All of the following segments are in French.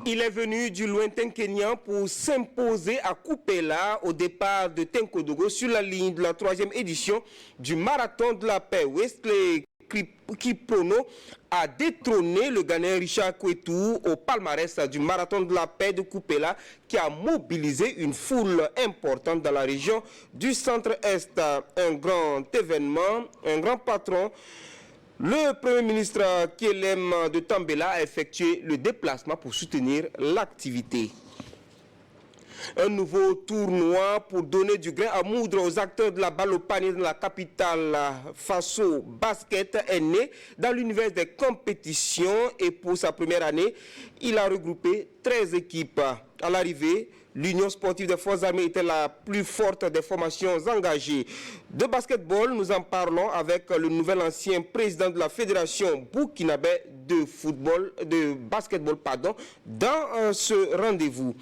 Il est venu du lointain Kenya pour s'imposer à Kupela au départ de Tenkodogo sur la ligne de la 3e édition du Marathon de la paix. Wesley Kiprono a détrôné le Ghanéen Richard Kwetu au palmarès du Marathon de la paix de Kupela qui a mobilisé une foule importante dans la région du centre-est. Un grand événement, un grand patron. Le Premier ministre Kelem de Tambela a effectué le déplacement pour soutenir l'activité. Un nouveau tournoi pour donner du grain à moudre aux acteurs de la balle au panier dans la capitale Faso Basket est né dans l'univers des compétitions et pour sa première année, il a regroupé 13 équipes. À l'arrivée, l'Union sportive des forces armées était la plus forte des formations engagées. De basketball, nous en parlons avec le nouvel ancien président de la Fédération burkinabé de basketball, dans ce rendez-vous.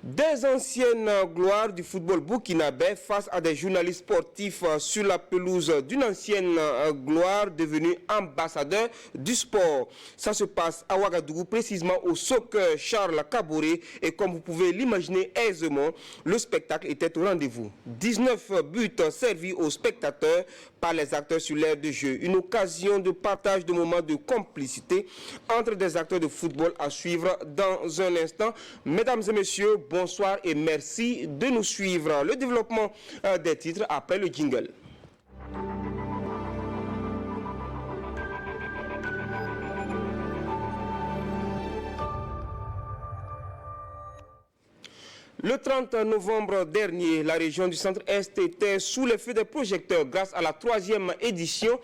Des anciennes gloires du football burkinabé face à des journalistes sportifs sur la pelouse d'une ancienne gloire devenue ambassadeur du sport. Ça se passe à Ouagadougou, précisément au soccer Charles Kaboré. Et comme vous pouvez l'imaginer aisément, le spectacle était au rendez-vous. 19 buts servis aux spectateurs par les acteurs sur l'aire de jeu. Une occasion de partage de moments de complicité entre des acteurs de football à suivre dans un instant. Mesdames et messieurs, bonsoir et merci de nous suivre. Le développement des titres après le jingle. Le 30 novembre dernier, la région du centre-est était sous les feux des projecteurs grâce à la 3e édition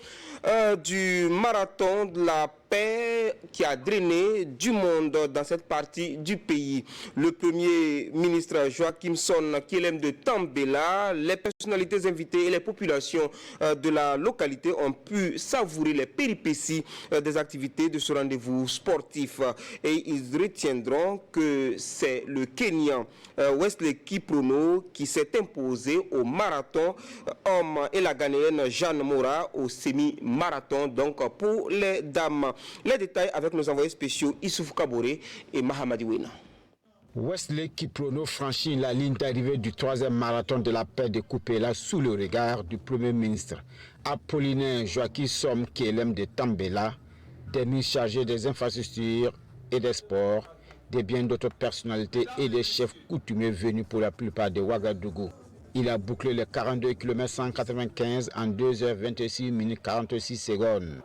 du marathon de la paix qui a drainé du monde dans cette partie du pays. Le Premier ministre Joachim Son Kelem de Tambela, les personnalités invitées et les populations de la localité ont pu savourer les péripéties des activités de ce rendez-vous sportif. Et ils retiendront que c'est le Kenyan Wesley Kiprono qui s'est imposé au marathon homme et la Ghanéenne Jeanne Mora au semi-marathon, donc pour les dames. Les détails avec nos envoyés spéciaux Issouf Kaboré et Mahamadi Wena. Wesley Kiprono franchit la ligne d'arrivée du 3e marathon de la paix de Kupela sous le regard du Premier ministre Apollinaire Joachim Kelem de Tambela, des ministres chargés des infrastructures et des sports, des bien d'autres personnalités et des chefs coutumiers venus pour la plupart de Ouagadougou. Il a bouclé les 42 km 195 en 2h26 minutes 46 secondes.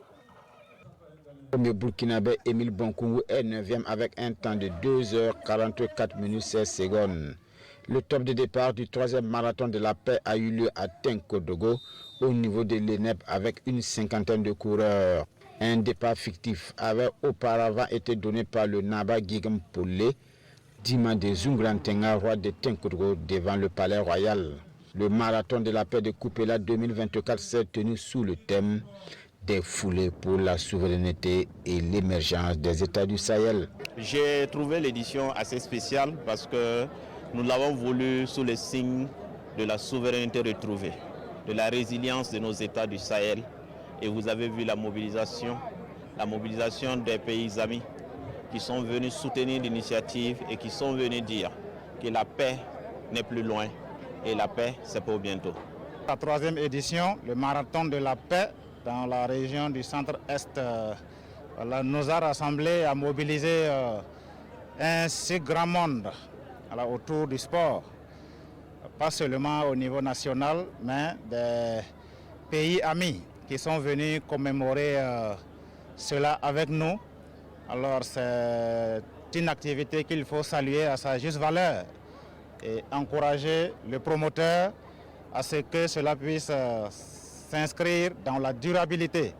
Le premier burkinabé Émile Bonkoungou est 9e avec un temps de 2h44 minutes 16 secondes. Le top de départ du 3e marathon de la paix a eu lieu à Tenkodogo au niveau de l'ENEP avec une cinquantaine de coureurs. Un départ fictif avait auparavant été donné par le Naba Gigam Poulé, Dima de Zungrantenga, roi de Tenkodogo, devant le palais royal. Le marathon de la paix de Kupela 2024 s'est tenu sous le thème des foulées pour la souveraineté et l'émergence des États du Sahel. J'ai trouvé l'édition assez spéciale parce que nous l'avons voulu sous le signe de la souveraineté retrouvée, de la résilience de nos États du Sahel. Et vous avez vu la mobilisation des pays amis qui sont venus soutenir l'initiative et qui sont venus dire que la paix n'est plus loin et la paix c'est pour bientôt. La 3e édition, le marathon de la paix dans la région du centre-est nous a rassemblés à mobiliser un si grand monde autour du sport, pas seulement au niveau national, mais des pays amis qui sont venus commémorer cela avec nous. Alors c'est une activité qu'il faut saluer à sa juste valeur et encourager le promoteur à ce que cela puisse s'inscrire dans la durabilité.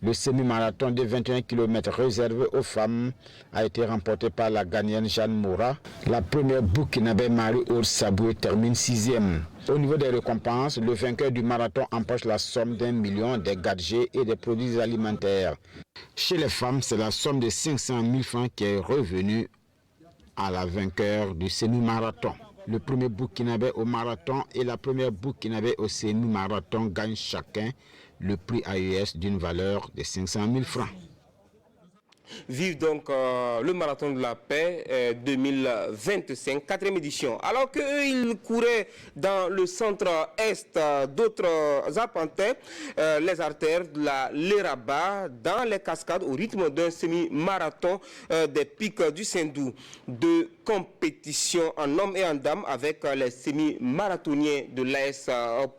Le semi-marathon de 21 km réservé aux femmes a été remporté par la Ghanéenne Jeanne Mora. La première burkinabé Marie-Aude Saboué termine 6e. Au niveau des récompenses, le vainqueur du marathon empoche la somme d'1 million des gadgets et des produits alimentaires. Chez les femmes, c'est la somme de 500 000 francs qui est revenue à la vainqueur du semi-marathon. Le premier burkinabé au marathon et la première burkinabé au semi-marathon gagnent chacun le prix AES d'une valeur de 500 000 francs. Vive donc le marathon de la paix 2025, 4e édition. Alors qu'eux, ils couraient dans le centre-est, d'autres arpentaient les artères de la Léraba dans les cascades au rythme d'un semi-marathon des pics du Sindou. Deux compétitions en hommes et en dames avec les semi-marathoniens de l'AS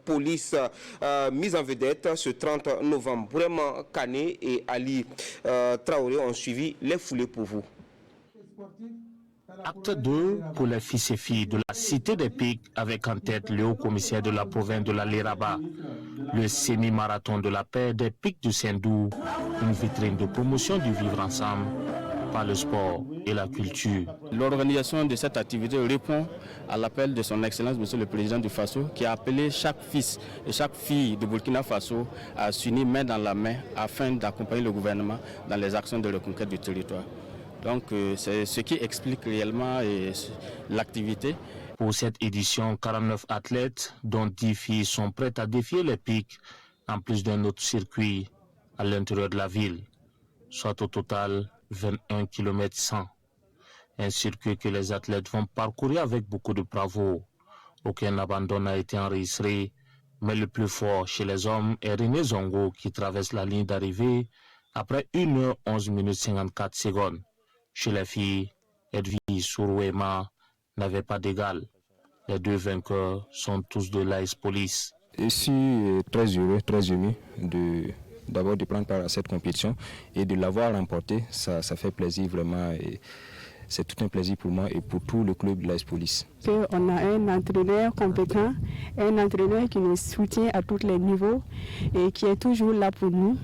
Police mis en vedette ce 30 novembre. Vraiment Kané et Ali Traoré ont suivi les foulées pour vous. Acte 2 pour les fils et filles de la Cité des Pics avec en tête le haut-commissaire de la province de la Léraba. Le semi-marathon de la paix des Pics du Sindou, une vitrine de promotion du vivre ensemble par le sport et la culture. L'organisation de cette activité répond à l'appel de son Excellence, Monsieur le Président du Faso, qui a appelé chaque fils et chaque fille de Burkina Faso à s'unir main dans la main afin d'accompagner le gouvernement dans les actions de reconquête du territoire. Donc c'est ce qui explique réellement l'activité. Pour cette édition, 49 athlètes, dont 10 filles, sont prêtes à défier les pics, en plus d'un autre circuit à l'intérieur de la ville, soit au total 21 km 100. Un circuit que les athlètes vont parcourir avec beaucoup de bravoure. Aucun abandon n'a été enregistré, mais le plus fort chez les hommes est René Zongo qui traverse la ligne d'arrivée après 1 h 11 minutes 54 secondes. Chez les filles, Edwige Sourouema n'avait pas d'égal. Les deux vainqueurs sont tous de l'AS Police. Je suis très heureux, très ému d'abord de prendre part à cette compétition et de l'avoir remportée. Ça fait plaisir vraiment. Et c'est tout un plaisir pour moi et pour tout le club de l'AS Police. On a un entraîneur compétent, un entraîneur qui nous soutient à tous les niveaux et qui est toujours là pour nous.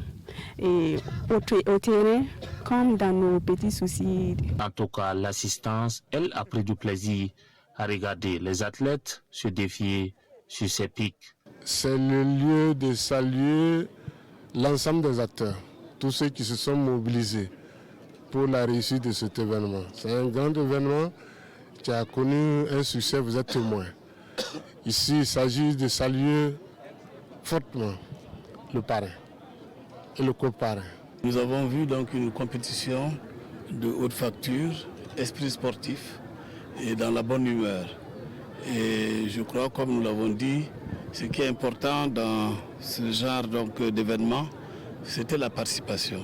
Et au terrain, comme dans nos petits soucis. En tout cas, l'assistance, elle a pris du plaisir à regarder les athlètes se défier sur ces pics. C'est le lieu de saluer l'ensemble des acteurs, tous ceux qui se sont mobilisés pour la réussite de cet événement. C'est un grand événement qui a connu un succès, vous êtes témoins. Ici, il s'agit de saluer fortement le parrain et le coparrain. Nous avons vu donc une compétition de haute facture, esprit sportif et dans la bonne humeur. Et je crois, comme nous l'avons dit, ce qui est important dans ce genre d'événement, c'était la participation.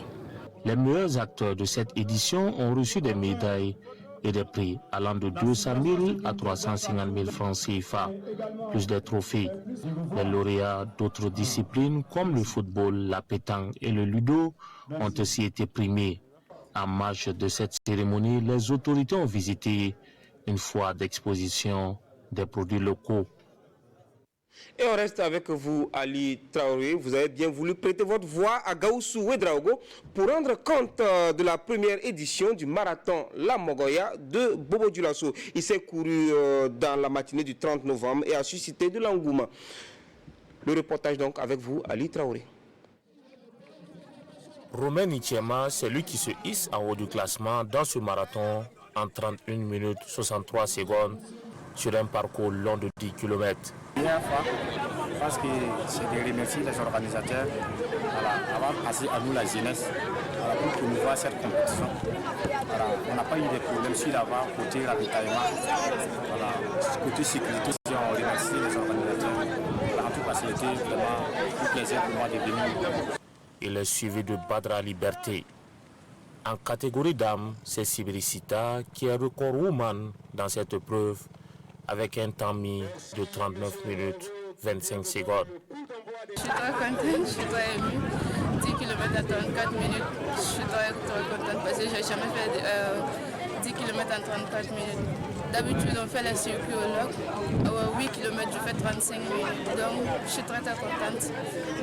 Les meilleurs acteurs de cette édition ont reçu des médailles et des prix allant de 200 000 à 350 000 francs CFA, plus des trophées. Les lauréats d'autres disciplines comme le football, la pétanque et le ludo ont aussi été primés. En marge de cette cérémonie, les autorités ont visité une foire d'exposition des produits locaux. Et on reste avec vous, Ali Traoré. Vous avez bien voulu prêter votre voix à Gaussou Ouedraogo pour rendre compte de la première édition du marathon La Mogoya de Bobo Dioulasso. Il s'est couru dans la matinée du 30 novembre et a suscité de l'engouement. Le reportage donc avec vous, Ali Traoré. Romain Nichema, c'est lui qui se hisse en haut du classement dans ce marathon en 31 minutes 63 secondes sur un parcours long de 10 km. Première fois, parce que c'est de remercier les organisateurs d'avoir passé à nous la jeunesse pour promouvoir cette compétition. On n'a pas eu de problème sur la voie côté ravitaillement, côté sécurité, on remercie les organisateurs. En tout cas, c'était vraiment un plaisir pour moi de venir. Il est suivi de Badra Liberté. En catégorie dames, c'est Sibricita qui est record woman dans cette épreuve avec un temps mis de 39 minutes 25 secondes. Je suis très contente, je suis très émue. 10 km à 34 minutes, je suis très contente parce que je n'ai jamais fait 10 km en 34 minutes. D'habitude, on fait les circuits au log. 8 km, je fais 35 minutes. Donc, je suis très contente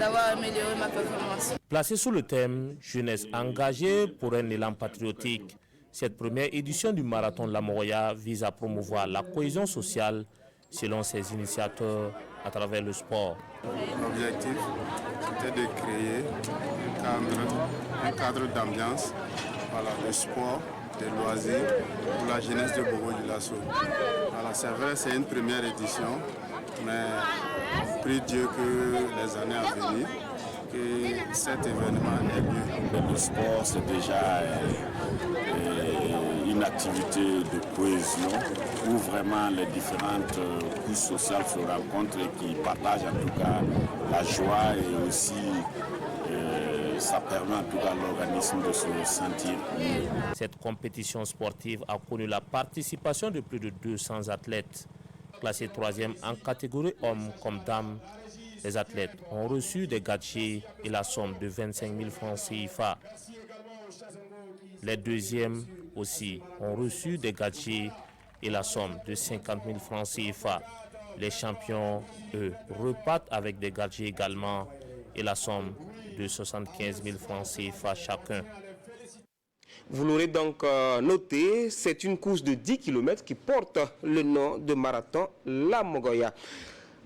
d'avoir amélioré ma performance. Placé sous le thème « Jeunesse engagée pour un élan patriotique », cette première édition du marathon de la Mogoya vise à promouvoir la cohésion sociale selon ses initiateurs à travers le sport. L'objectif était de créer un cadre d'ambiance, de sport, de loisirs pour la jeunesse de Bobo Dioulasso. C'est vrai, c'est une première édition, mais prie Dieu que les années à venir, que cet événement ait lieu. Le sport, c'est déjà une activité de cohésion où vraiment les différentes couches sociales se rencontrent et qui partagent en tout cas la joie et aussi ça permet en tout cas à l'organisme de se sentir mieux. Cette compétition sportive a connu la participation de plus de 200 athlètes. Classés 3e en catégorie hommes comme dames, les athlètes ont reçu des gadgets et la somme de 25 000 francs CFA. Les deuxièmes aussi ont reçu des gadgets et la somme de 50 000 francs CFA. Les champions, eux, repartent avec des gadgets également et la somme de 75 000 francs CFA chacun. Vous l'aurez donc noté, c'est une course de 10 km qui porte le nom de marathon La Mogoya.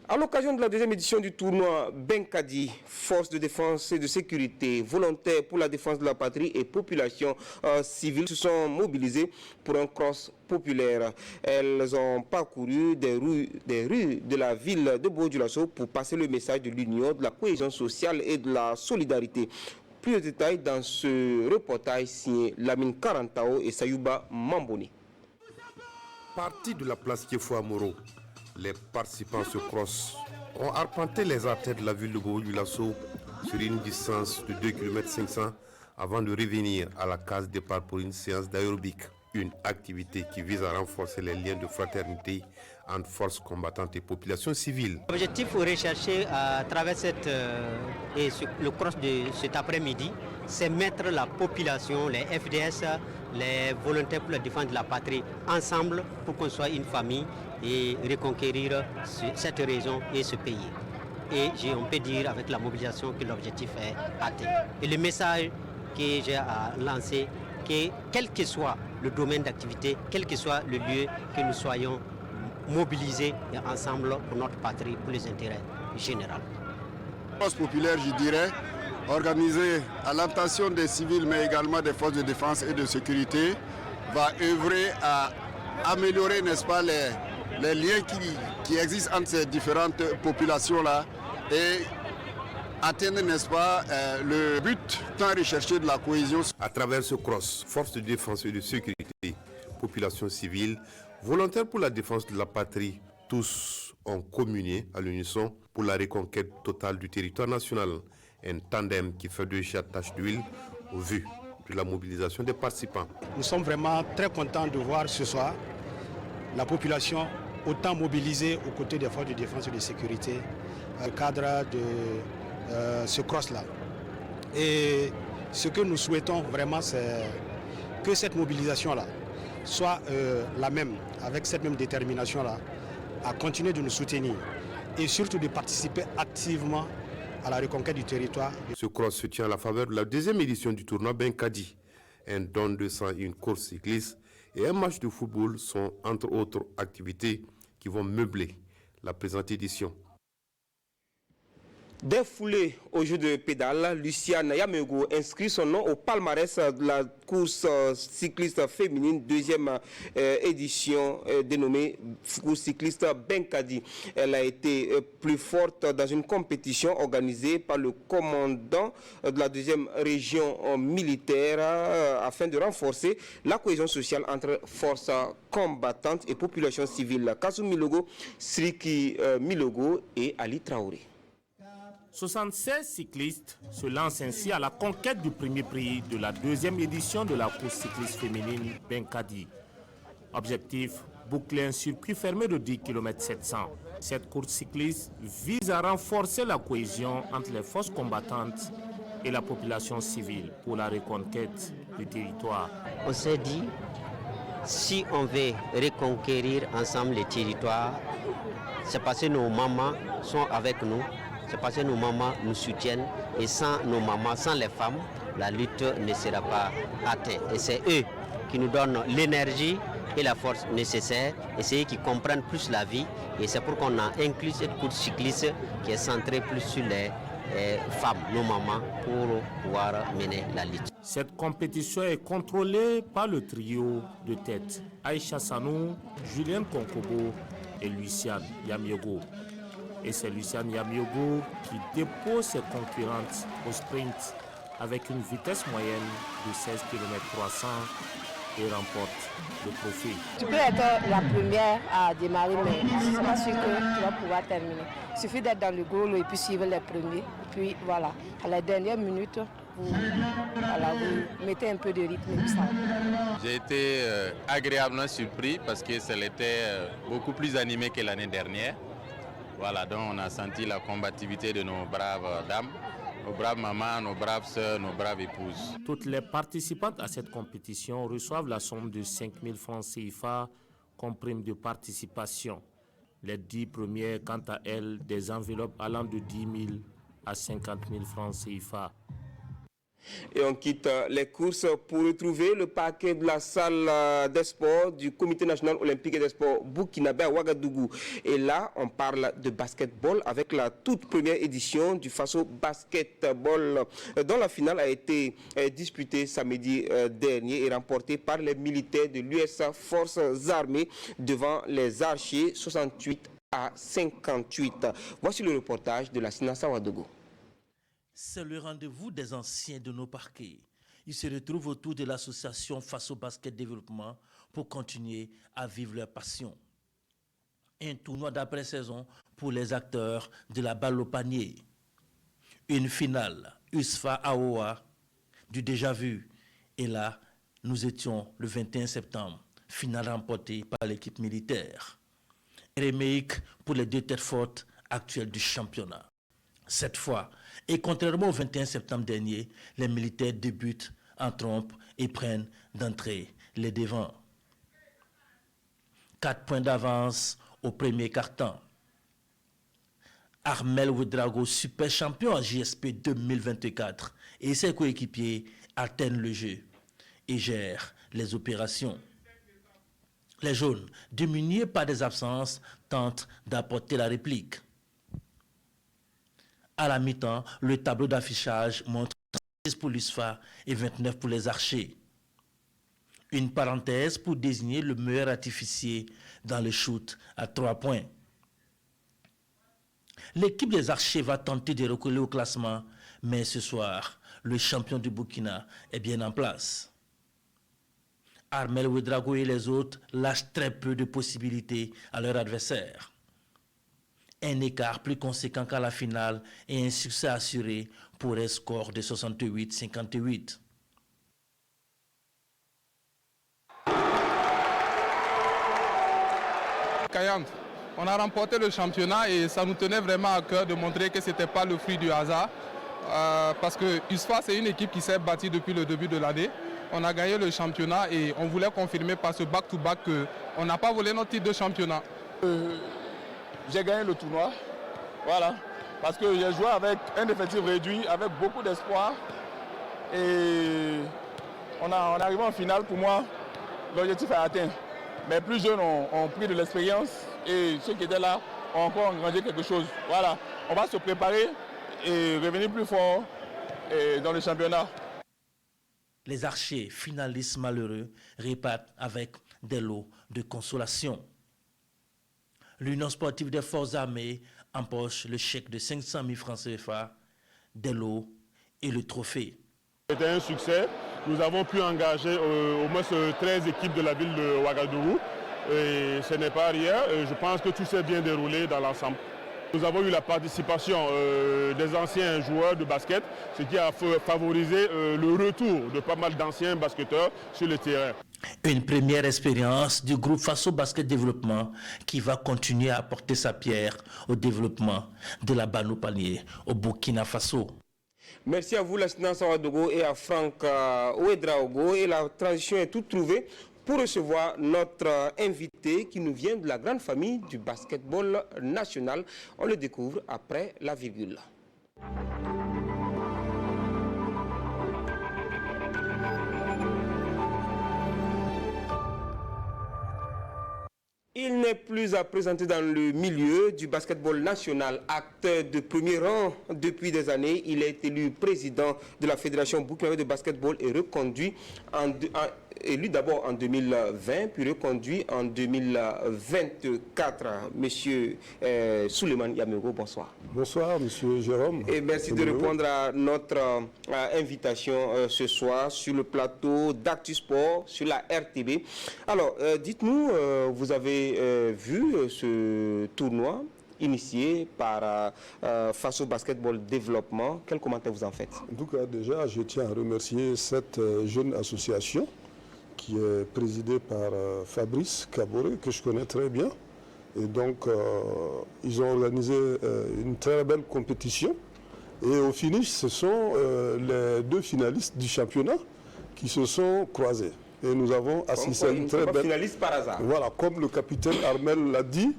À l'occasion de la deuxième édition du tournoi Benkadi, forces de défense et de sécurité, volontaires pour la défense de la patrie et population civile se sont mobilisées pour un cross populaire. Elles ont parcouru des rues de la ville de Bobo-Dioulasso pour passer le message de l'union, de la cohésion sociale et de la solidarité. Plus de détails dans ce reportage signé Lamine Karantao et Sayouba Mamboni. Parti de la place Kiefou Amoro, les participants se cross ont arpenté les artères de la ville de Bobo-Dioulasso sur une distance de 2 km 500 avant de revenir à la case départ pour une séance d'aérobic. Une activité qui vise à renforcer les liens de fraternité entre forces combattantes et populations civiles. L'objectif recherché à travers le cross de cet après-midi, c'est mettre la population, les FDS, les volontaires pour la défense de la patrie ensemble pour qu'on soit une famille et reconquérir cette région et ce pays. Et on peut dire avec la mobilisation que l'objectif est atteint. Et le message que j'ai à lancer, que quel que soit le domaine d'activité, quel que soit le lieu, que nous soyons mobilisés et ensemble pour notre patrie, pour les intérêts généraux. La force populaire, je dirais, organisée à l'intention des civils mais également des forces de défense et de sécurité, va œuvrer à améliorer, n'est-ce pas, les liens qui existent entre ces différentes populations-là et atteindre, n'est-ce pas, le but tant recherché de la cohésion. À travers ce cross, forces de défense et de sécurité, population civile, volontaires pour la défense de la patrie, tous ont communié à l'unisson pour la reconquête totale du territoire national. Un tandem qui fait de tache d'huile au vu de la mobilisation des participants. Nous sommes vraiment très contents de voir ce soir la population autant mobilisée aux côtés des forces de défense et de sécurité dans le cadre de ce cross-là. Et ce que nous souhaitons vraiment, c'est que cette mobilisation-là soit la même, avec cette même détermination-là, à continuer de nous soutenir et surtout de participer activement à la reconquête du territoire. Ce cross se tient à la faveur de la deuxième édition du tournoi Benkadi. Un don de sang, une course cycliste et un match de football sont entre autres activités qui vont meubler la présente édition. Défoulée au jeu de pédale, Luciane Yamego inscrit son nom au palmarès de la course cycliste féminine, deuxième édition dénommée course cycliste Benkadi. Elle a été plus forte dans une compétition organisée par le commandant de la deuxième région militaire afin de renforcer la cohésion sociale entre forces combattantes et population civile. Kassou Milogo, Sriki Milogo et Ali Traoré. 76 cyclistes se lancent ainsi à la conquête du premier prix de la deuxième édition de la course cycliste féminine Benkadi. Objectif, boucler un circuit fermé de 10 km 700. Cette course cycliste vise à renforcer la cohésion entre les forces combattantes et la population civile pour la reconquête du territoire. On s'est dit, si on veut reconquérir ensemble les territoires, c'est parce que nos mamans sont avec nous. C'est parce que nos mamans nous soutiennent et sans nos mamans, sans les femmes, la lutte ne sera pas atteinte. Et c'est eux qui nous donnent l'énergie et la force nécessaire et c'est eux qui comprennent plus la vie. Et c'est pour qu'on a inclus cette course cycliste qui est centrée plus sur les femmes, nos mamans, pour pouvoir mener la lutte. Cette compétition est contrôlée par le trio de tête Aïcha Sanou, Julien Konkobo et Luciane Yamiego. Et c'est Luciane Yamiogo qui dépose ses concurrentes au sprint avec une vitesse moyenne de 16 km/h et remporte le trophée. Tu peux être la première à démarrer, mais ce n'est pas sûr que tu vas pouvoir terminer. Il suffit d'être dans le goal et puis suivre les premiers. Puis voilà, à la dernière minute, vous mettez un peu de rythme et puis ça. J'ai été agréablement surpris parce que ça était beaucoup plus animé que l'année dernière. Voilà, donc on a senti la combativité de nos braves dames, nos braves mamans, nos braves sœurs, nos braves épouses. Toutes les participantes à cette compétition reçoivent la somme de 5 000 francs CFA comme prime de participation. Les 10 premières, quant à elles, des enveloppes allant de 10 000 à 50 000 francs CFA. Et on quitte les courses pour retrouver le parquet de la salle des sports du Comité national olympique et des sports burkinabé à Ouagadougou. Et là, on parle de basketball avec la toute première édition du Faso Basketball, dont la finale a été disputée samedi dernier et remportée par les militaires de l'US Forces Armées devant les Archers 68 à 58. Voici le reportage de la Sinasa Ouagadougou. C'est le rendez-vous des anciens de nos parquets. Ils se retrouvent autour de l'association Faso Basket Développement pour continuer à vivre leur passion. Un tournoi d'après-saison pour les acteurs de la balle au panier. Une finale, USFA Aoa, du déjà vu. Et là, nous étions le 21 septembre, finale remportée par l'équipe militaire. Remake pour les deux têtes fortes actuelles du championnat. Cette fois, et contrairement au 21 septembre dernier, les militaires débutent en trompe et prennent d'entrée les devants. 4 points d'avance au premier quart-temps. Armel Ouedraogo, super champion en JSP 2024, et ses coéquipiers atteignent le jeu et gèrent les opérations. Les jaunes, démunis par des absences, tentent d'apporter la réplique. À la mi-temps, le tableau d'affichage montre 13 pour l'USFA et 29 pour les Archers. Une parenthèse pour désigner le meilleur artificier dans le shoot à 3 points. L'équipe des Archers va tenter de recoller au classement, mais ce soir, le champion du Burkina est bien en place. Armel Ouedraogo et les autres lâchent très peu de possibilités à leur adversaire. Un écart plus conséquent qu'à la finale et un succès assuré pour un score de 68-58. Kayant, on a remporté le championnat et ça nous tenait vraiment à cœur de montrer que ce n'était pas le fruit du hasard. Parce que USFA, c'est une équipe qui s'est bâtie depuis le début de l'année. On a gagné le championnat et on voulait confirmer par ce back-to-back qu'on n'a pas volé notre titre de championnat. J'ai gagné le tournoi, voilà, parce que j'ai joué avec un effectif réduit, avec beaucoup d'espoir. Et on est arrivé en finale, pour moi, l'objectif est atteint. Mais plus jeunes ont pris de l'expérience et ceux qui étaient là ont encore engrangé quelque chose. Voilà, on va se préparer et revenir plus fort dans le championnat. Les Archers, finalistes malheureux, repartent avec des lots de consolation. L'Union sportive des forces armées empoche le chèque de 500 000 francs CFA, des lots et le trophée. C'était un succès. Nous avons pu engager au moins 13 équipes de la ville de Ouagadougou. Et ce n'est pas rien. Je pense que tout s'est bien déroulé dans l'ensemble. Nous avons eu la participation des anciens joueurs de basket, ce qui a favorisé le retour de pas mal d'anciens basketteurs sur le terrain. Une première expérience du groupe Faso Basket Développement qui va continuer à apporter sa pierre au développement de la balle au panier au Burkina Faso. Merci à vous, la Sinasa Ouagadougou, et à Franck Ouedraogo. Et la transition est toute trouvée pour recevoir notre invité qui nous vient de la grande famille du basketball national. On le découvre après la virgule. Il n'est plus à présenter dans le milieu du basketball national. Acteur de premier rang depuis des années, il est élu président de la Fédération burkinabé de basketball et reconduit élu d'abord en 2020, puis reconduit en 2024. Monsieur Souleymane Yamero, bonsoir. Bonsoir, monsieur Jérôme. Et merci de répondre à notre invitation ce soir sur le plateau d'Actu Sport, sur la RTB. Alors, dites-nous, vous avez vu ce tournoi initié par Faso Basketball Développement. Quel commentaire vous en faites? En tout cas, déjà, je tiens à remercier cette jeune association qui est présidée par Fabrice Kaboré, que je connais très bien. Et donc, ils ont organisé une très belle compétition. Et au finish, ce sont les deux finalistes du championnat qui se sont croisés. Et nous avons assisté à une très belle... finaliste par hasard. Voilà, comme le capitaine Armel l'a dit,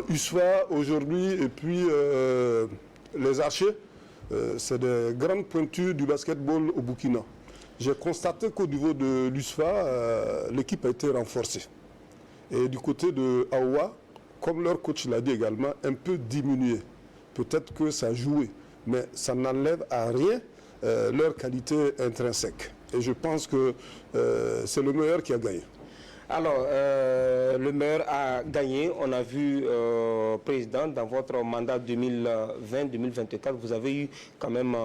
USFA aujourd'hui et puis les Archers, c'est des grandes pointures du basketball au Burkina. J'ai constaté qu'au niveau de l'USFA, l'équipe a été renforcée. Et du côté de Aoua, comme leur coach l'a dit également, un peu diminué. Peut-être que ça a joué, mais ça n'enlève à rien leur qualité intrinsèque. Et je pense que c'est le meilleur qui a gagné. Alors, le maire a gagné. On a vu, Président, dans votre mandat 2020-2024, vous avez eu quand même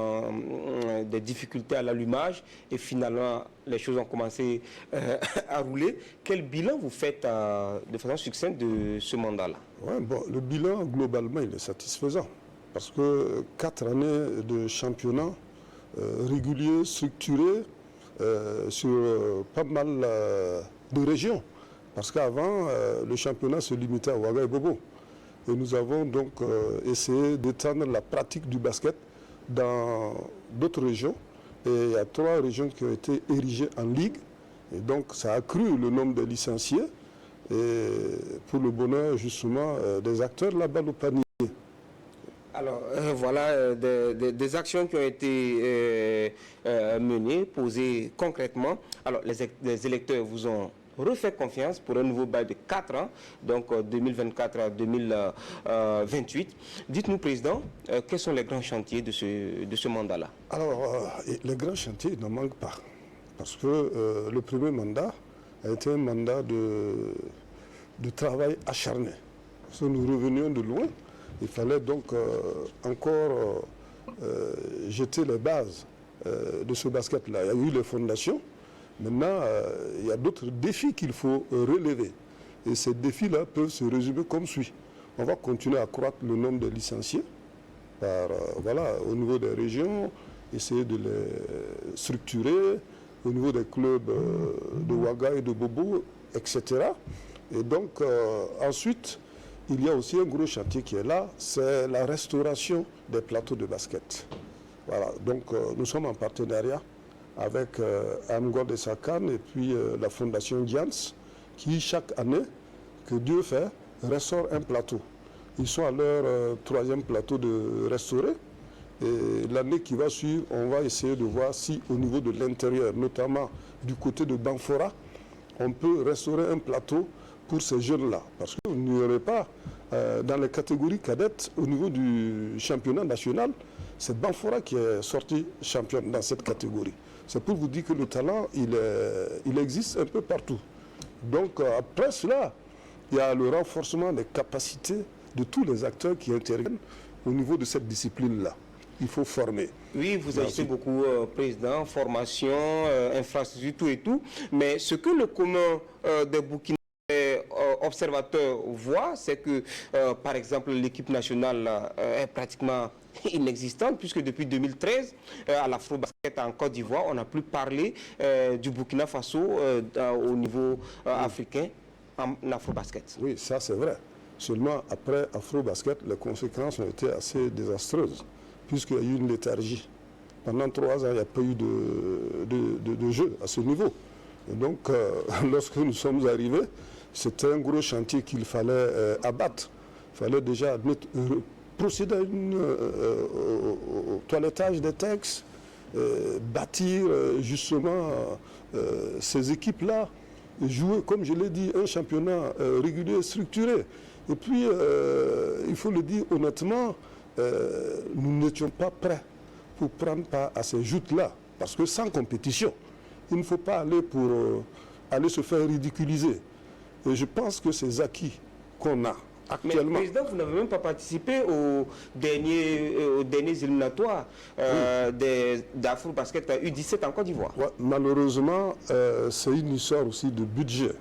des difficultés à l'allumage et finalement, les choses ont commencé à rouler. Quel bilan vous faites de façon succincte de ce mandat-là? Ouais, bon, le bilan, globalement, il est satisfaisant parce que 4 années de championnat régulier, structuré, sur pas mal de régions. Parce qu'avant, le championnat se limitait à Ouaga et Bobo. Et nous avons donc essayé d'étendre la pratique du basket dans d'autres régions. Et il y a 3 régions qui ont été érigées en ligue. Et donc ça a accru le nombre de licenciés. Et pour le bonheur justement des acteurs, la balle au panier. Alors, voilà des actions qui ont été menées, posées concrètement. Alors, les électeurs vous ont refait confiance pour un nouveau bail de 4 ans, donc 2024 à 2028. Dites-nous, Président, quels sont les grands chantiers de ce mandat-là? Alors, les grands chantiers ne manquent pas. Parce que le premier mandat a été un mandat de travail acharné. Parce que nous revenions de loin. Il fallait donc encore jeter les bases de ce basket-là. Il y a eu les fondations. Maintenant, il y a d'autres défis qu'il faut relever. Et ces défis-là peuvent se résumer comme suit. On va continuer à accroître le nombre de licenciés voilà, au niveau des régions, essayer de les structurer, au niveau des clubs de Ouaga et de Bobo, etc. Et donc, ensuite, il y a aussi un gros chantier qui est là, c'est la restauration des plateaux de basket. Voilà, donc nous sommes en partenariat avec Amgod et Sakan et puis la fondation Dians, qui chaque année, que Dieu fait, restaure un plateau. Ils sont à leur 3e plateau de restaurer. Et l'année qui va suivre, on va essayer de voir si au niveau de l'intérieur, notamment du côté de Banfora, on peut restaurer un plateau pour ces jeunes-là. Parce qu'il n'y aurait pas, dans les catégories cadettes, au niveau du championnat national, c'est Banfora qui est sorti championne dans cette catégorie. C'est pour vous dire que le talent, il existe un peu partout. Donc après cela, il y a le renforcement des capacités de tous les acteurs qui interviennent au niveau de cette discipline-là. Il faut former. Oui, vous agissez beaucoup, Président, formation, infrastructure, tout et tout. Mais ce que le commun des Burkinabés observateurs voient, c'est que, par exemple, l'équipe nationale est pratiquement inexistante, puisque depuis 2013, à l'Afro-Basket en Côte d'Ivoire, on n'a plus parlé du Burkina Faso au niveau africain en Afro-Basket. Oui, ça c'est vrai. Seulement, après Afro-Basket, les conséquences ont été assez désastreuses, puisqu'il y a eu une léthargie. Pendant 3 ans, il n'y a pas eu de jeu à ce niveau. Et donc, lorsque nous sommes arrivés, c'était un gros chantier qu'il fallait abattre. Il fallait déjà procéder au toilettage des textes, bâtir justement ces équipes-là, jouer, comme je l'ai dit, un championnat régulier, structuré. Et puis, il faut le dire honnêtement, nous n'étions pas prêts pour prendre part à ces joutes-là. Parce que sans compétition, Il ne faut pas aller pour aller se faire ridiculiser. Et je pense que ces acquis qu'on a actuellement... Mais Président, vous n'avez même pas participé aux derniers éliminatoires d'Afro-Basket U17 en Côte d'Ivoire. Ouais, malheureusement, c'est une histoire aussi de budget.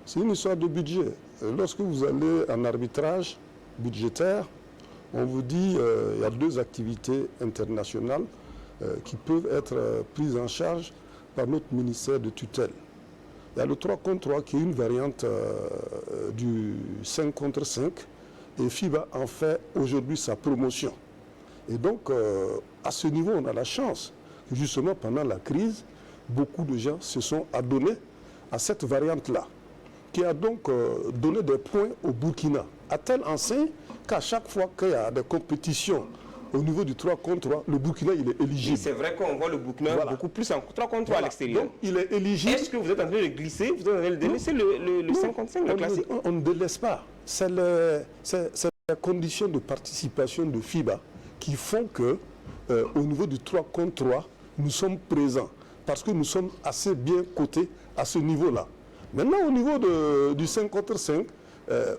C'est une histoire de budget. Lorsque vous allez en arbitrage budgétaire, on vous dit il y a 2 activités internationales qui peuvent être prises en charge par notre ministère de tutelle. Il y a le 3 contre 3 qui est une variante du 5 contre 5 et FIBA en fait aujourd'hui sa promotion. Et donc à ce niveau on a la chance que justement pendant la crise, beaucoup de gens se sont adonnés à cette variante-là qui a donc donné des points au Burkina, à tel enseigne qu'à chaque fois qu'il y a des compétitions au niveau du 3 contre 3, le Burkina il est éligible. C'est vrai qu'on voit le Burkina beaucoup plus en 3 contre 3 à l'extérieur. Donc il est éligible. Est-ce que vous êtes en train de glisser, vous êtes en train de délaisser le 5 contre 5, le classique? On ne délaisse pas. C'est la condition de participation de FIBA qui font que au niveau du 3 contre 3, nous sommes présents parce que nous sommes assez bien cotés à ce niveau-là. Maintenant, au niveau du 5 contre 5,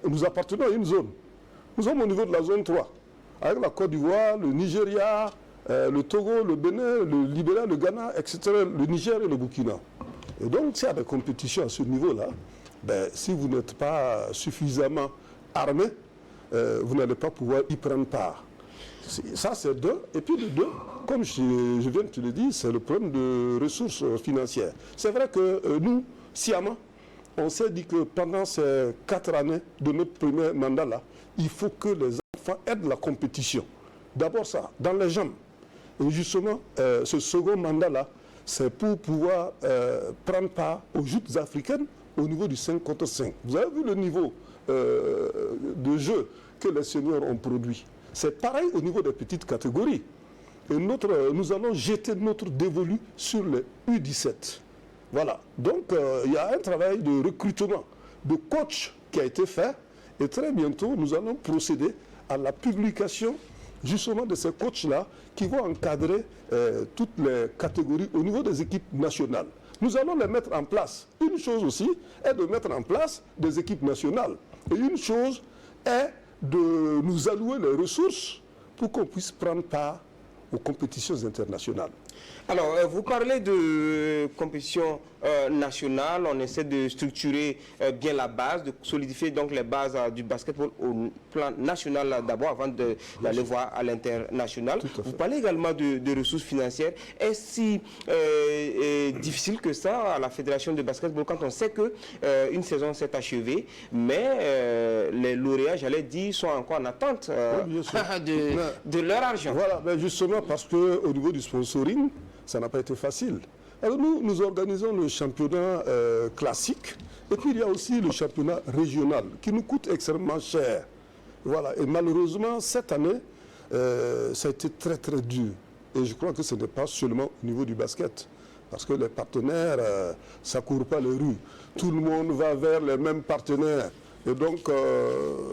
nous appartenons à une zone. Nous sommes au niveau de la zone 3, avec la Côte d'Ivoire, le Nigeria, le Togo, le Bénin, le Libéria, le Ghana, etc., le Niger et le Burkina. Et donc, s'il y a des compétitions à ce niveau-là, ben, si vous n'êtes pas suffisamment armé, vous n'allez pas pouvoir y prendre part. Ça, c'est 2. Et puis, de 2, comme je viens de te le dire, c'est le problème de ressources financières. C'est vrai que nous, sciemment, on s'est dit que pendant ces 4 années de notre premier mandat-là, il faut que les enfants aident la compétition. D'abord ça, dans les jambes. Et justement, ce second mandat-là, c'est pour pouvoir prendre part aux Joutes africaines au niveau du 5 contre 5. Vous avez vu le niveau de jeu que les seniors ont produit. C'est pareil au niveau des petites catégories. Et nous allons jeter notre dévolu sur les U17. Voilà. Donc, il y a un travail de recrutement de coach qui a été fait. Et très bientôt, nous allons procéder à la publication justement de ces coachs-là qui vont encadrer toutes les catégories au niveau des équipes nationales. Nous allons les mettre en place. Une chose aussi est de mettre en place des équipes nationales. Et une chose est de nous allouer les ressources pour qu'on puisse prendre part aux compétitions internationales. Alors, vous parlez de compétition nationale, on essaie de structurer bien la base, de solidifier donc les bases du basketball au plan national d'abord avant d'aller voir à l'international. Vous parlez également de ressources financières. Est-ce si difficile que ça à la fédération de basketball quand on sait qu'une saison s'est achevée, mais les lauréats, j'allais dire, sont encore en attente de leur argent? Voilà, mais justement parce qu'au niveau du sponsoring, ça n'a pas été facile. Alors nous organisons le championnat classique et puis il y a aussi le championnat régional qui nous coûte extrêmement cher. Voilà. Et malheureusement, cette année, ça a été très très dur. Et je crois que ce n'est pas seulement au niveau du basket. Parce que les partenaires, ça ne court pas les rues. Tout le monde va vers les mêmes partenaires. Et donc,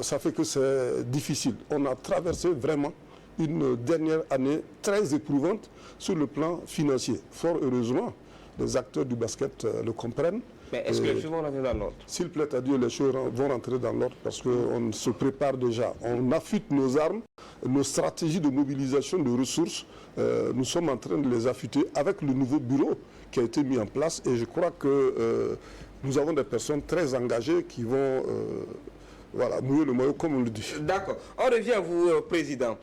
ça fait que c'est difficile. On a traversé vraiment une dernière année très éprouvante sur le plan financier. Fort heureusement, les acteurs du basket le comprennent. Mais est-ce que les choses vont rentrer dans l'ordre? S'il plaît à Dieu, les choses vont rentrer dans l'ordre parce qu'on se prépare déjà. On affûte nos armes, nos stratégies de mobilisation de ressources. Nous sommes en train de les affûter avec le nouveau bureau qui a été mis en place. Et je crois que nous avons des personnes très engagées qui vont... voilà, mouiller le maillot comme on le dit. D'accord. On revient à vous, Président.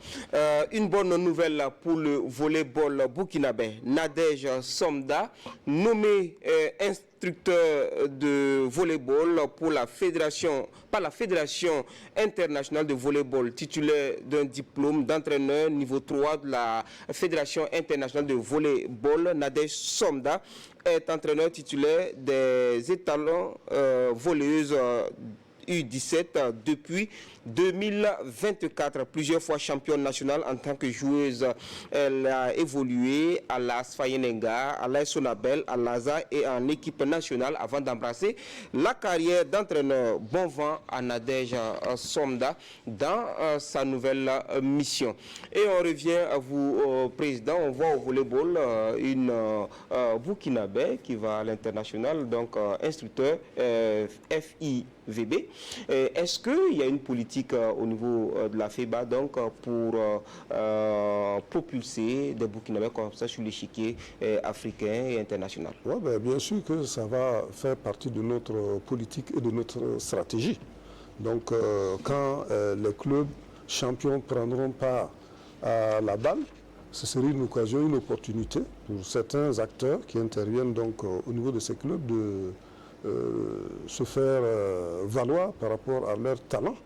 Une bonne nouvelle pour le volleyball burkinabé. Nadège Somda, nommé instructeur de volleyball pour la fédération, par la Fédération internationale de volleyball, titulaire d'un diplôme d'entraîneur niveau 3 de la Fédération internationale de volleyball. Nadège Somda est entraîneur titulaire des étalons volleyeuses U17 depuis 2024. Plusieurs fois championne nationale en tant que joueuse, elle a évolué à l'AS Fayenenga, à l'AS Sonabel, à l'ASA et en équipe nationale avant d'embrasser la carrière d'entraîneur. Bon vent à Nadège Somda dans sa nouvelle mission. Et on revient à vous, Président. On voit au volleyball une Burkinabé qui va à l'international, donc instructeur FIVB. Est-ce qu'il y a une politique au niveau de la FEBA donc, pour propulser des Burkinabés comme ça sur l'échiquier africain et international? Ouais, ben, bien sûr que ça va faire partie de notre politique et de notre stratégie. Donc quand les clubs champions prendront part à la balle, ce serait une occasion, une opportunité pour certains acteurs qui interviennent donc au niveau de ces clubs de se faire valoir par rapport à leur talent.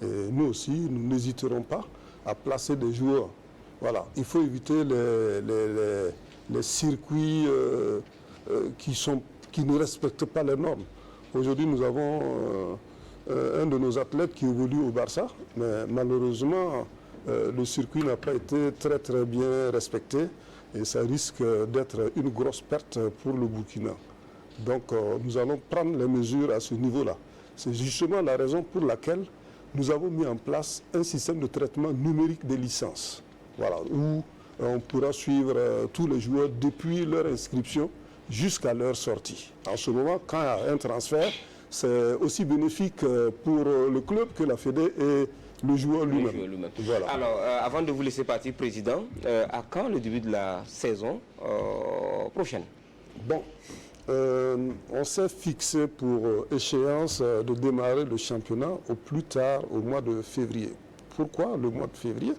Et nous aussi, nous n'hésiterons pas à placer des joueurs. Voilà, il faut éviter les circuits qui ne respectent pas les normes. Aujourd'hui, nous avons un de nos athlètes qui évolue au Barça, mais malheureusement, le circuit n'a pas été très bien respecté et ça risque d'être une grosse perte pour le Burkina. Donc nous allons prendre les mesures à ce niveau-là. C'est justement la raison pour laquelle nous avons mis en place un système de traitement numérique des licences. Voilà, où on pourra suivre tous les joueurs depuis leur inscription jusqu'à leur sortie. En ce moment, quand il y a un transfert, c'est aussi bénéfique pour le club que la Fédé et le joueur lui-même. Voilà. Alors, avant de vous laisser partir, Président, à quand le début de la saison prochaine? Bon, on s'est fixé pour échéance de démarrer le championnat au plus tard au mois de février. Pourquoi le mois de février?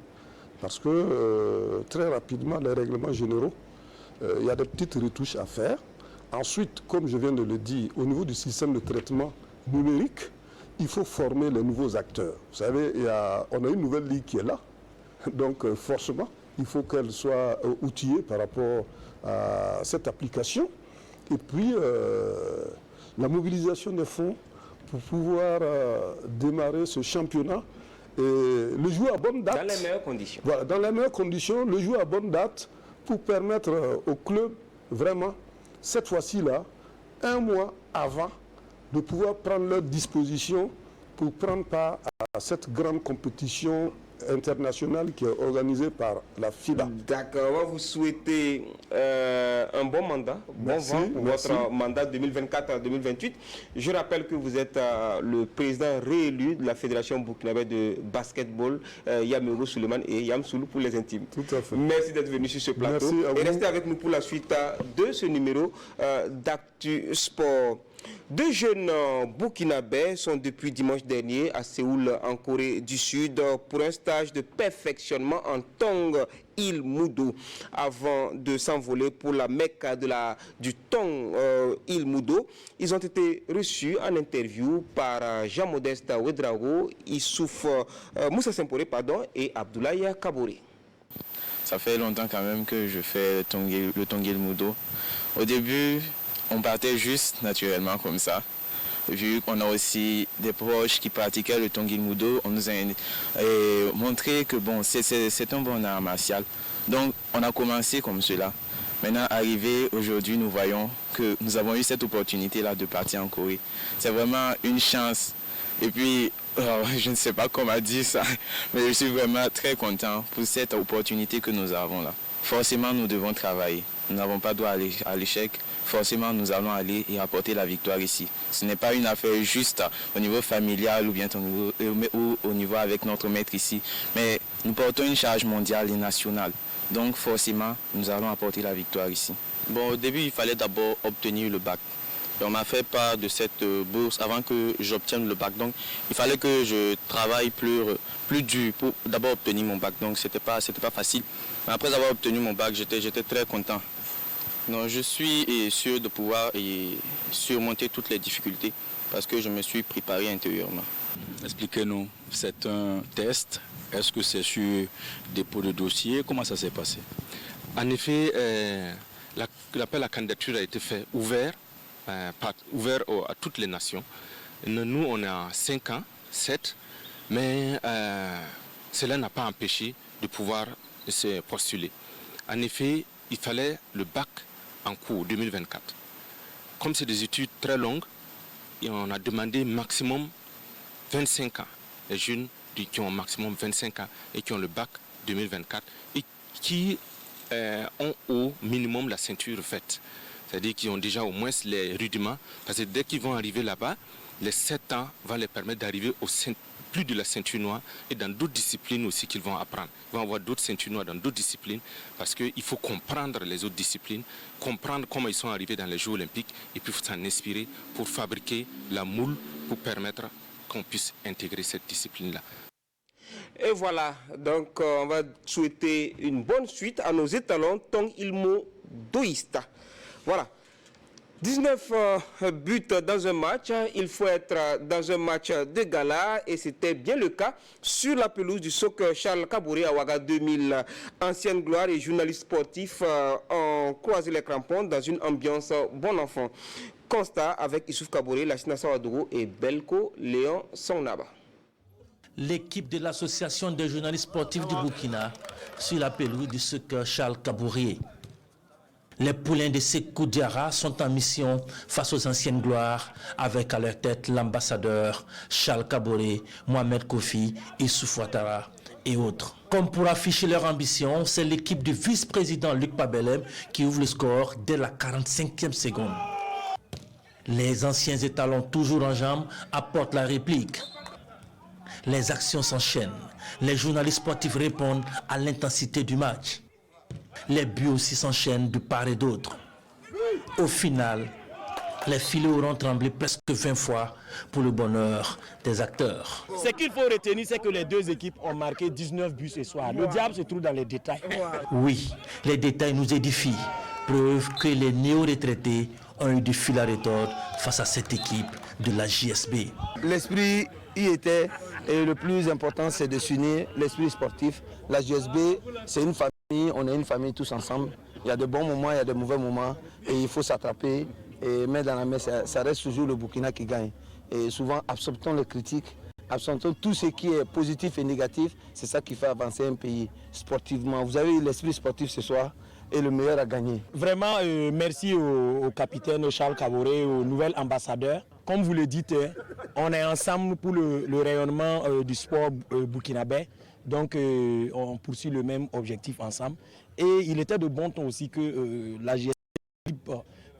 Parce que très rapidement, les règlements généraux, il y a des petites retouches à faire. Ensuite, comme je viens de le dire, au niveau du système de traitement numérique, il faut former les nouveaux acteurs. Vous savez, on a une nouvelle ligue qui est là. Donc, forcément, il faut qu'elle soit outillée par rapport à cette application. Et puis, la mobilisation des fonds pour pouvoir démarrer ce championnat. Et le jouer à bonne date. Dans les meilleures conditions. Voilà, dans les meilleures conditions, le jouer à bonne date pour permettre au club, vraiment, cette fois-ci-là, un mois avant, de pouvoir prendre leur disposition pour prendre part à cette grande compétition internationale qui est organisée par la FIBA. D'accord, on va vous souhaiter un bon mandat, bon vent pour votre mandat 2024-2028. Je rappelle que vous êtes le président réélu de la Fédération burkinabé de basketball, Yamero Suleiman et Yamsoulou pour les intimes. Tout à fait. Merci d'être venu sur ce plateau et restez avec nous pour la suite de ce numéro d'Actu Sport. Deux jeunes burkinabés sont depuis dimanche dernier à Séoul, en Corée du Sud, pour un stage de perfectionnement en Tong Il Mudo. Avant de s'envoler pour la Mecque du Tong Il Mudo, ils ont été reçus en interview par Jean-Modeste Ouedraogo, Issouf Moussa Sempore et Abdoulaye Kaboré. Ça fait longtemps quand même que je fais le Tong Il Mudo. Au début, on partait juste naturellement comme ça. Vu qu'on a aussi des proches qui pratiquaient le Tong Il Mudo, on nous a montré que bon, c'est un bon art martial. Donc on a commencé comme cela. Maintenant, arrivé aujourd'hui, nous voyons que nous avons eu cette opportunité-là de partir en Corée. C'est vraiment une chance. Et puis, je ne sais pas comment dire ça, mais je suis vraiment très content pour cette opportunité que nous avons là. Forcément, nous devons travailler. Nous n'avons pas droit à l'échec. Forcément, nous allons aller et apporter la victoire ici. Ce n'est pas une affaire juste au niveau familial ou bien au niveau avec notre maître ici. Mais nous portons une charge mondiale et nationale. Donc, forcément, nous allons apporter la victoire ici. Bon, au début, il fallait d'abord obtenir le bac. Et on m'a fait part de cette bourse avant que j'obtienne le bac. Donc, il fallait que je travaille plus dur pour d'abord obtenir mon bac. Donc, c'était pas facile. Mais après avoir obtenu mon bac, j'étais très content. Donc, je suis sûr de pouvoir surmonter toutes les difficultés parce que je me suis préparé intérieurement. Expliquez-nous, c'est un test. Est-ce que c'est sur dépôt de dossier? Comment ça s'est passé? En effet, l'appel à candidature a été fait ouvert à toutes les nations. Nous, on a 5 ans, 7, mais cela n'a pas empêché de pouvoir se postuler. En effet, il fallait le bac en cours 2024. Comme c'est des études très longues, on a demandé maximum 25 ans. Les jeunes qui ont maximum 25 ans et qui ont le bac 2024 et qui ont au minimum la ceinture faite. C'est-à-dire qu'ils ont déjà au moins les rudiments, parce que dès qu'ils vont arriver là-bas, les 7 ans vont les permettre d'arriver au plus de la ceinture noire et dans d'autres disciplines aussi qu'ils vont apprendre. Ils vont avoir d'autres ceintures noires dans d'autres disciplines parce qu'il faut comprendre les autres disciplines, comprendre comment ils sont arrivés dans les Jeux olympiques et puis s'en inspirer pour fabriquer la moule pour permettre qu'on puisse intégrer cette discipline-là. Et voilà, donc on va souhaiter une bonne suite à nos étalons Tong Ilmo Doïsta. Voilà. 19 buts dans un match, il faut être dans un match de gala et c'était bien le cas sur la pelouse du soccer Charles Kabouré à Ouaga 2000. Ancienne gloire et journaliste sportif ont croisé les crampons dans une ambiance bon enfant. Constat avec Issouf Kabouré, Lachina Sawadougou et Belko Léon Songnaba. L'équipe de l'association des journalistes sportifs du Burkina sur la pelouse du soccer Charles Kabouré. Les poulains de Sékou Diarra sont en mission face aux anciennes gloires avec à leur tête l'ambassadeur Charles Kabouré, Mohamed Kofi, Issouf Ouattara et autres. Comme pour afficher leur ambition, c'est l'équipe du vice-président Luc Pabelem qui ouvre le score dès la 45e seconde. Les anciens étalons toujours en jambes apportent la réplique. Les actions s'enchaînent. Les journalistes sportifs répondent à l'intensité du match. Les buts aussi s'enchaînent de part et d'autre. Au final, les filets auront tremblé presque 20 fois pour le bonheur des acteurs. Ce qu'il faut retenir, c'est que les deux équipes ont marqué 19 buts ce soir. Le diable se trouve dans les détails. Oui, les détails nous édifient. Preuve que les néo-retraités ont eu du fil à retordre face à cette équipe de la JSB. L'esprit y était, et le plus important, c'est de s'unir, l'esprit sportif. La JSB, c'est une famille. On est une famille tous ensemble. Il y a de bons moments, il y a de mauvais moments. Et il faut s'attraper. Et main dans la main, ça reste toujours le Burkina qui gagne. Et souvent, absorptons les critiques, absorptons tout ce qui est positif et négatif. C'est ça qui fait avancer un pays sportivement. Vous avez eu l'esprit sportif ce soir et le meilleur a gagné. Vraiment, merci au capitaine Charles Kabouré, au nouvel ambassadeur. Comme vous le dites, on est ensemble pour le rayonnement du sport burkinabé. Donc, on poursuit le même objectif ensemble. Et il était de bon ton aussi que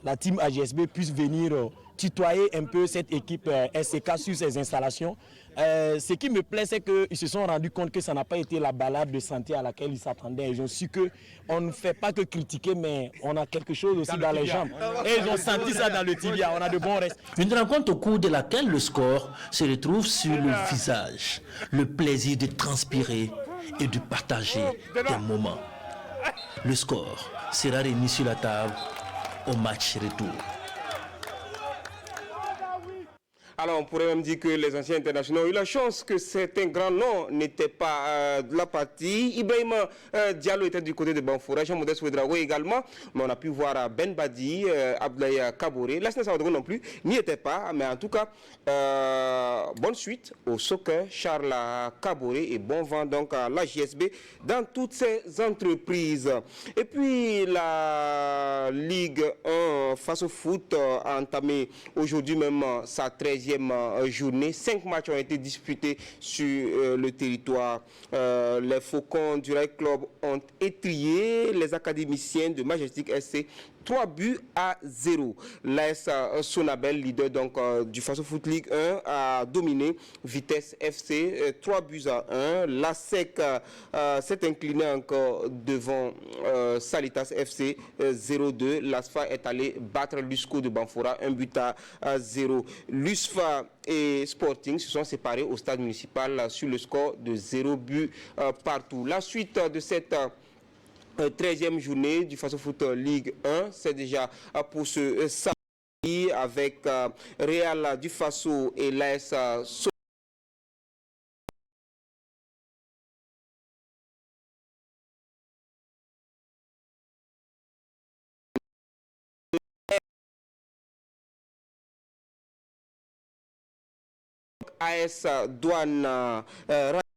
la team AGSB puisse venir tutoyer un peu cette équipe SCK sur ses installations. Ce qui me plaît, c'est qu'ils se sont rendus compte que ça n'a pas été la balade de santé à laquelle ils s'attendaient. Ils ont su qu'on ne fait pas que critiquer, mais on a quelque chose aussi dans les jambes. Et ils ont senti ça dans le tibia. On a de bons restes. Une rencontre au cours de laquelle le score se retrouve sur le visage. Le plaisir de transpirer et de partager des moments. Le score sera remis sur la table au match retour. Alors on pourrait même dire que les anciens internationaux ont eu la chance que certains grands noms n'étaient pas de la partie. Ibrahima Diallo était du côté de Banfoura, Jean-Modeste Ouedraogo également, mais on a pu voir Ben Badi, Abdoulaye Kabouré, Lassina Sawadougou non plus, n'y était pas, mais en tout cas, bonne suite au soccer Charles Kabouré et bon vent donc à la JSB dans toutes ces entreprises. Et puis la Ligue 1 face au foot a entamé aujourd'hui même sa 13e journée. 5 matchs ont été disputés sur le territoire. Les Faucons du Rail Club ont étrié les académiciens de Majestic SC 3-0. L'AS Sonabel, leader donc du Faso Foot League 1, a dominé Vitesse FC 3-1. L'ASEC s'est incliné encore devant Salitas FC 0-2. L'ASFA est allé battre l'USCO de Banfora 1-0. L'USFA et Sporting se sont séparés au stade municipal sur le score de 0 but partout. La suite de cette 13e journée du Faso Foot League 1, c'est déjà pour ce samedi avec Real du Faso et l'AS AS Douane